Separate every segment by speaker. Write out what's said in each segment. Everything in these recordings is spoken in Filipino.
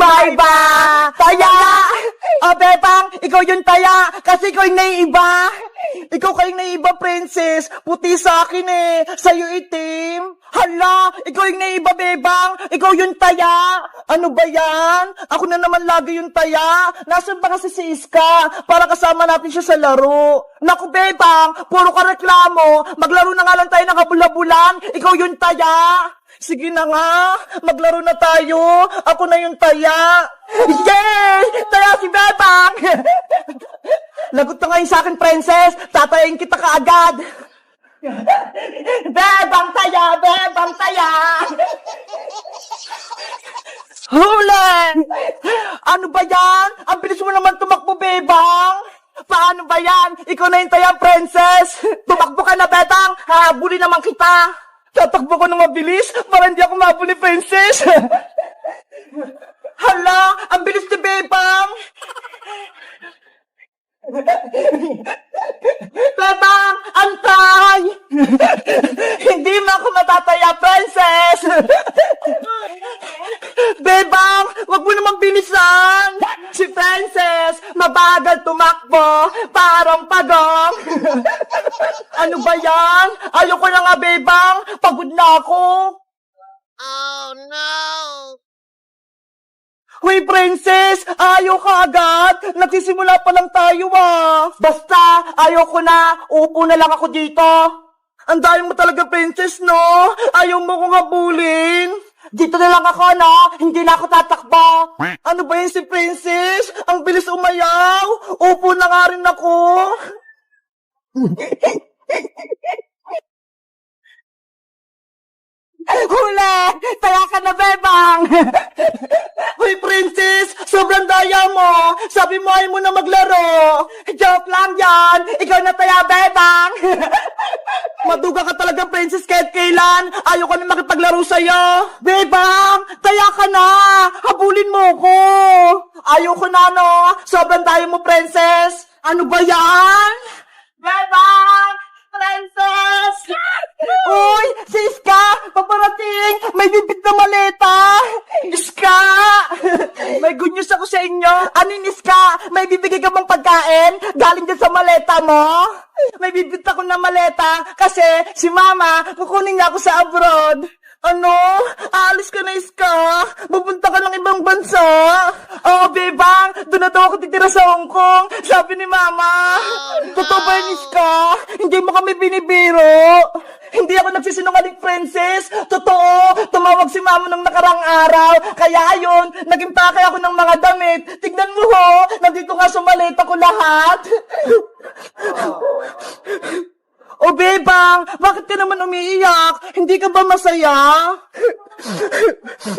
Speaker 1: Iba-iba! Taya! O, Bebang, ikaw yung taya kasi ikaw yung naiiba. Ikaw kayong naiiba, princess. Puti sa akin eh. Sa'yo itim. Hala, ikaw yung naiiba, Bebang. Ikaw yung taya. Ano ba yan? Ako na naman lagi yung taya. Nasaan ba kasi si Iska? Para kasama natin siya sa laro. Naku, Bebang, puro ka reklamo. Maglaro na nga lang tayo ng kabula-bulan. Ikaw yung taya. Sige na nga, maglaro na tayo. Ako na yung taya. Yay! Taya si Bebang! Lagot na ngayon sa akin, princess. Tatayin kita kaagad. Bebang taya! Bebang taya! Huli! Ano ba yan? Ang bilis mo naman tumakbo, Bebang! Paano ba yan? Ikaw na yung taya, princess! Tumakbo ka na, Bebang! Habulin naman kita! Tatakbo ko na mabilis para hindi ako mabuli, princess! Hala! Ang bilis ni Bebang! Bebang! Antay! Hindi mo ako matataya, princess! Bebang! Wag mo naman bilisan! Si princess, mabagal tumakbo, parang pagong. Ano ba yan? Ayoko na nga, Bebang. Pagod na ako.
Speaker 2: Oh no!
Speaker 1: Hoy, princess! Ayaw ka agad! Nagsisimula pa lang tayo, ah! Basta, ayoko na! Upo na lang ako dito! Ang dami mo talaga, princess, no? Ayaw mo kong habulin! Dito na lang ako, no? Hindi na ako tatakbo! Ano ba yun si princess? Ang bilis umayaw! Upo na nga rin ako! Huli! Taya ka na, Bebang! Hoy, princess! Sobrang daya mo! Sabi mo ayaw mo na maglaro! Joke lang yan! Ikaw na taya, Bebang! Maduga ka talaga, princess, kahit kailan! Ayaw ko na makipaglaro sa'yo! Bebang! Taya ka na! Habulin mo ko! Ayaw ko na, no? Sobrang daya mo, princess! Ano ba yan? Bebang! Princess! Uy! Si Iska! Paparating! May bibit na maleta! Iska! May good news ako sa inyo! Ano yung Iska? May bibigay ka bang pagkain? Galing dyan sa maleta mo? May bibit ako na maleta kasi si Mama kukunin niya ako sa abroad. Ano? Aalis ka na, Iska? Pupunta ka ng ibang bansa? Oo, Bebang! Doon na daw ako titira sa Hong Kong! Sabi ni Mama! Totoo ba yun, Iska? Hindi mo kami binibiro! Hindi ako nagsisinungaling, princess! Totoo! Tumawag si Mama nung nakarang araw! Kaya yun, naging pakay ako ng mga damit! Tignan mo ho! Nandito nga sa maleta ko lahat! O, Bebang, bakit ka naman umiiyak? Hindi ka ba masaya?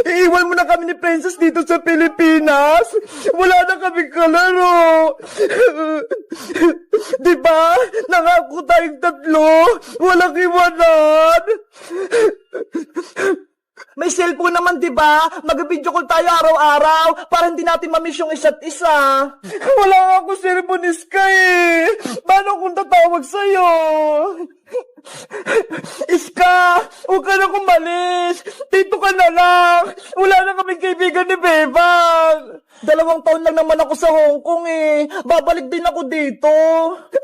Speaker 1: Iiwan mo na kami ni Princess dito sa Pilipinas. Wala na kami kalaro. Diba? Nangako tayong tatlo. Walang iwanan. May cellphone naman, diba? Mag-video call tayo araw-araw para hindi natin mamiss yung isa't isa. Wala nga ako cellphone, Iska eh. Paano kung tatawag sa'yo? Iska, huwag ka na kumalis. Dito ka na lang. Wala na kaming kaibigan ni Bebang. 2 taon lang naman ako sa Hong Kong eh. Babalik din ako dito.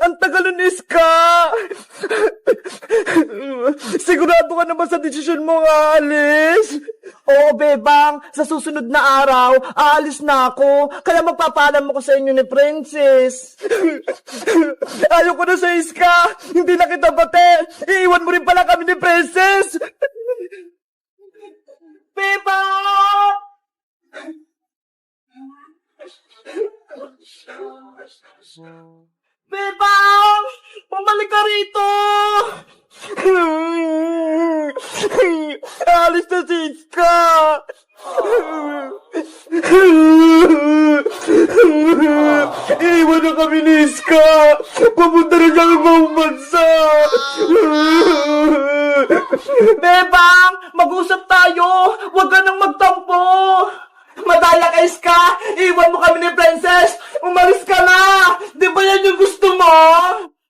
Speaker 1: Ang tagal nun, Iska. Sigurado ka naman sa desisyon mo nga, alis? Oo, Bebang. Sa susunod na araw, aalis na ako. Kaya magpapaalam ako sa inyo ni Princess. Ayaw ko na sa Iska. Hindi na kita bate. Iiwan mo rin pala kami ni Princess. Bebang! Bebang! Bumalik ka rito! Alis na si Iska! Iiwan na kami ni Iska! Pupunta na siya ng ibang bansa! Bebang! Mag-usap tayo! Huwag ka nang magtampo! Madaya ka, Iska! Iwan mo kami ni Princess! Umalis ka na! Di ba yan yung gusto mo?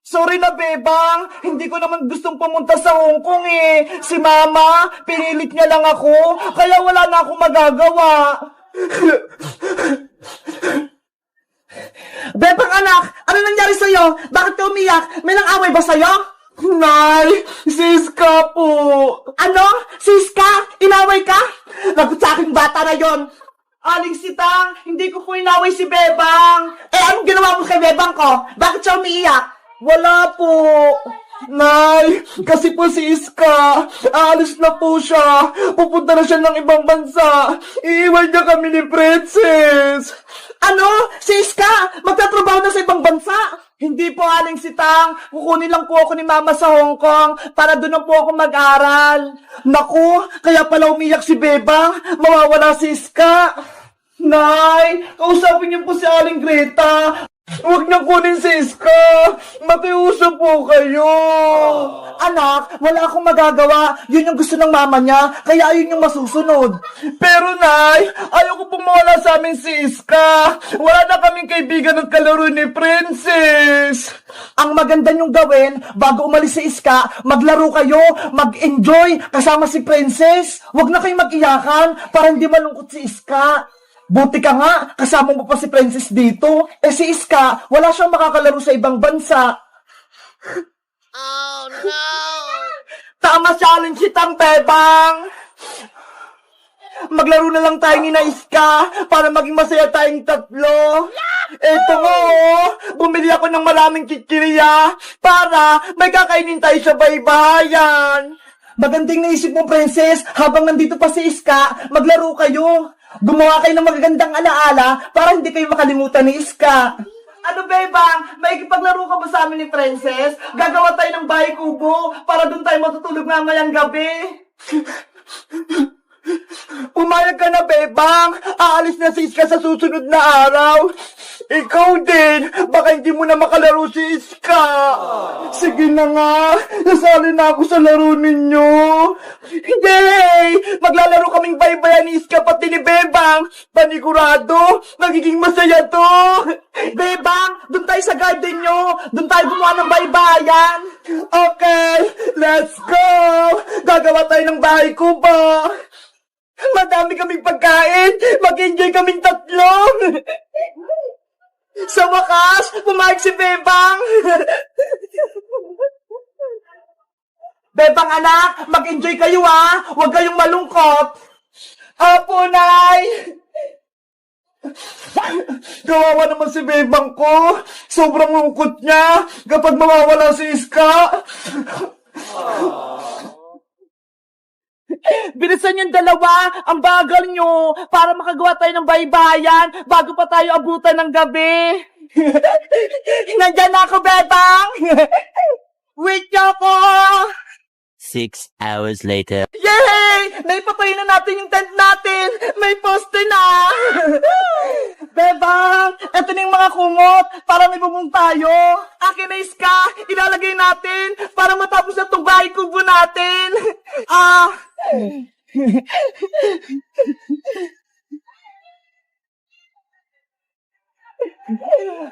Speaker 1: Sorry na, Bebang. Hindi ko naman gustong pumunta sa Hong Kong eh. Si Mama, pinilit niya lang ako. Kaya wala na akong magagawa. Anak, ano nangyari sa'yo? Bakit ka umiyak? May nang-away ba sa'yo? Nay, Siska po. Ano? Siska? Inaway ka? Lagot sa aking bata na yon. Aling Sitang, hindi ko po inaway si Bebang. Eh, anong ginawa mo kay Bebang ko? Bakit siya umiiyak? Wala po. Nay, kasi po si Iska, aalis na po siya. Pupunta na siya ng ibang bansa. Iiwan niya kami ni Princess. Ano? Si Iska, magtatrabaho na sa ibang bansa? Hindi po, Aling Sitang. Kukunin lang po ako ni Mama sa Hong Kong para doon na po ako mag-aral. Naku, kaya pala umiyak si Bebang. Mawawala si Iska. Nay, kausapin niyo po si Aling Greta. Huwag na kunin si Iska. Makiusap po kayo. Anak, wala akong magagawa. Yun yung gusto ng mama niya, kaya ayun yung masusunod. Pero Nay, ayaw ko pong mawala sa amin si Iska. Wala na kaming kaibigan at kalaro ni Princess. Ang maganda niyong gawin, bago umalis si Iska, maglaro kayo, mag-enjoy kasama si Princess. Huwag na kayong mag-iyakan para hindi malungkot si Iska. Buti ka nga, kasama mo pa si Princess dito. Eh si Iska, wala siyang makakalaro sa ibang bansa.
Speaker 2: Oh, no!
Speaker 1: Tama siya, Aling Sitang, Bebang. Maglaro na lang tayo ni na Iska para maging masaya tayong tatlo. Eto nga, oh. Bumili ako ng maraming chichirya para may kakainin tayo sa baybayan. Magandang naisip mo, Princess. Habang nandito pa si Iska, maglaro kayo. Gumawa kayo ng magagandang alaala para hindi kayo makalimutan ni Iska. Ano, Bebang? May ikipaglaro ka ba sa amin ni Princess? Gagawa tayo ng bahay kubo para doon tayo matutulog mamayang gabi. Pumayag ka na, Bebang. Aalis na si Iska sa susunod na araw. Ikaw din. Baka hindi mo na makalaro si Iska. Sige na nga. Nasali na ako sa laro ninyo. Yay! Maglalaro kaming baybayan ni Iska pati ni Bebang. Panigurado, magiging masaya to. Bebang, doon tayo sa garden nyo. Doon tayo gumawa ng baybayan. Okay, let's go. Gagawa tayo ng bahay kubo. Madami kaming pagkain. Mag-enjoy kaming tatlo. Sa wakas, pumayag si Bebang. Bebang anak, mag-enjoy kayo ha. Huwag kayong malungkot. Apo, Nay. Kawawa naman si Bebang ko. Sobrang lungkot niya kapag mawawala si Iska. Bilisan yung dalawa, ang bagal nyo, para makagawa tayo ng baybayan bago pa tayo abutan ng gabi. Nandyan na ako, Bebang! Wait niyo ako!
Speaker 3: 6 hours later.
Speaker 1: Yay! Naipatay na natin yung tent natin! May poste na! Bebang! Eto na yung mga kumot para may bubong tayo. Akin na Iska! Ilalagay natin para matapos na itong bahay kubo natin.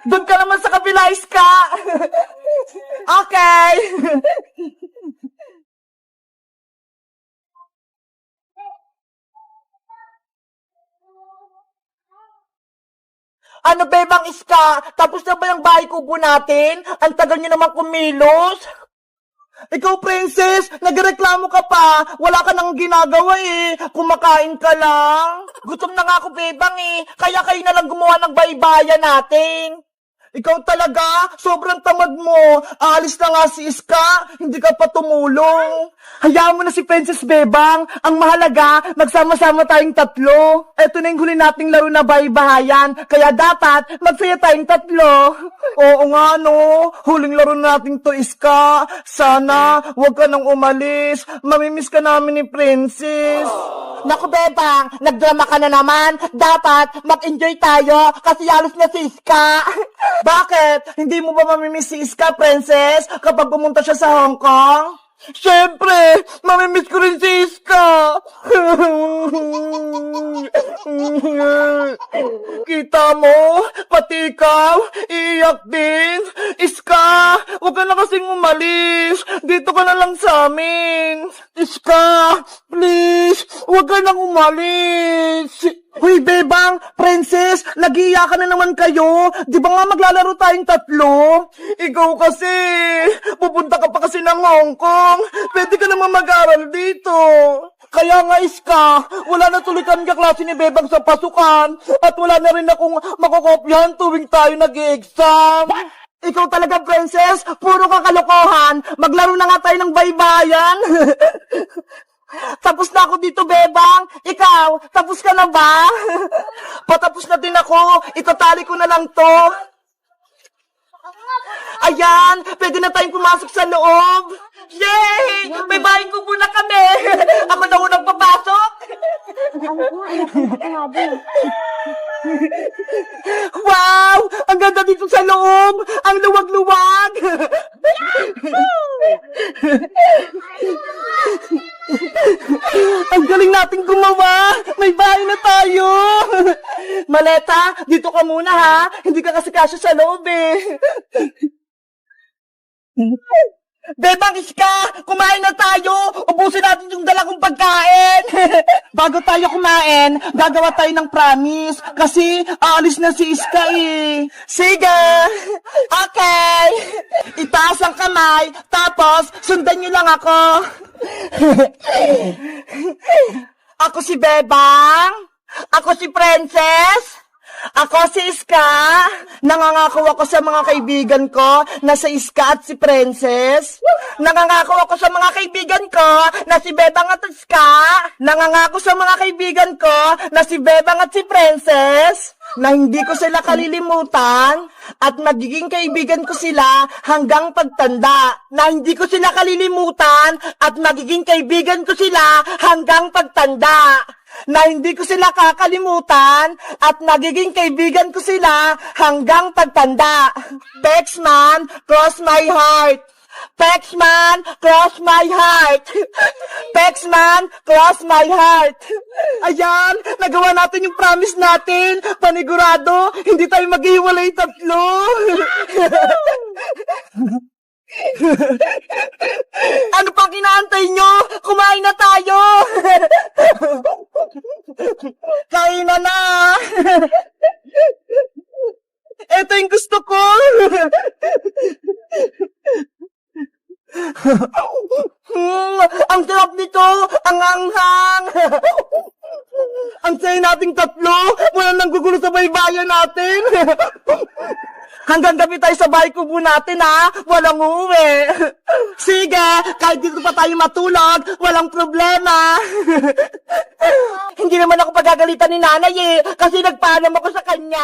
Speaker 1: Doon ka naman sa kabila, Iska! Okay! Ano, Bebang Iska? Tapos na ba yung bahay kubo natin? Ang tagal niyo naman kumilos. Ikaw, Princess, nagreklamo ka pa. Wala ka nang ginagawa eh. Kumakain ka lang. Gutom na nga ako, Bebang eh. Kaya kayo na lang gumawa ng baybayan natin. Ikaw talaga, sobrang tamad mo. Aalis na nga si Iska, hindi ka pa tumulong. Hayaan mo na si Princess Bebang. Ang mahalaga, magsama-sama tayong tatlo. Eto na yung huli nating laro na baybayan, kaya dapat magsaya tayong tatlo. Oo nga no, huling laro nating to, Iska. Sana, huwag ka nang umalis. Mamimiss ka namin ni Princess. Naku, Bebang, nagdrama ka na naman. Dapat mag-enjoy tayo kasi alis na si Iska. Bakit? Hindi mo ba mamimiss si Iska, Princess, kapag pumunta siya sa Hong Kong? Siyempre, mamimiss ko rin si Iska. Kita mo, pati ikaw, iiyak din. Iska, huwag ka na kasing umalis. Dito ka na lang sa amin. Iska, please, huwag ka nang umalis. Hoy, Bebang, Princess, nag-iiyakan na naman kayo. Di ba nga maglalaro tayong tatlo? Ikaw kasi, pupunta ka pa kasi ng Hong Kong. Pwede ka naman mag-aral dito. Kaya nga, Iska, wala na tuloy kami kaklase ni Bebang sa pasukan at wala na rin akong makokopyahan tuwing tayo nag-exam. Ikaw talaga, Princess, puro ka kalokohan. Maglaro na nga tayo ng baybayan. Tapos na ako dito, Bebang. Ikaw, tapos ka na ba? Patapos na din ako. Itatali ko na lang to. Ayan, pwede na tayong pumasok sa loob. Yay! May bahay ko muna kami. Ako na unang papasok. Wow! Ang ganda dito sa loob. Ang luwag-luwag. Ang galing nating gumawa! May bahay na tayo! Maleta, dito ka muna ha! Hindi ka kasi kasya sa loob eh! Bebang Iska! Kumain na tayo! Ubusin natin yung dala kong pagkain! Bago tayo kumain, gagawa tayo ng promise. Kasi aalis na si Iska eh. Sige! Okay! Itaas ang kamay, tapos sundan niyo lang ako. Ako si Bebang. Ako si Princess. Ako si Iska. Nangangako ako sa mga kaibigan ko na si Iska at si Princess. Nangangako ako sa mga kaibigan ko na si Bebang at Iska. Nangangako sa mga kaibigan ko na si Bebang at si Princess. Na hindi ko sila kalilimutan at magiging kaibigan ko sila hanggang pagtanda. Na hindi ko sila kalilimutan at magiging kaibigan ko sila hanggang pagtanda. Na hindi ko sila kakalimutan at nagiging kaibigan ko sila hanggang pagtanda. Pexman, cross my heart. Pexman, cross my heart. Pexman, cross my heart. Ayan, nagawa natin yung promise natin. Panigurado, hindi tayo maghiwalay tatlo. Ano pang inaantay nyo? Kumain na tayo! Kain na na! Ito yung gusto ko! Ang sarap nito! Ang anghang! Ang saya nating tatlo! Wala nang gugulo sa baybayan natin! Hanggang gabi tayo sa bahay kubo natin, ha? Walang uuwi. Sige, kahit dito pa tayo matulog, walang problema. Hindi naman ako pagagalitan ni nanay, eh, kasi nagpaalam ako sa kanya.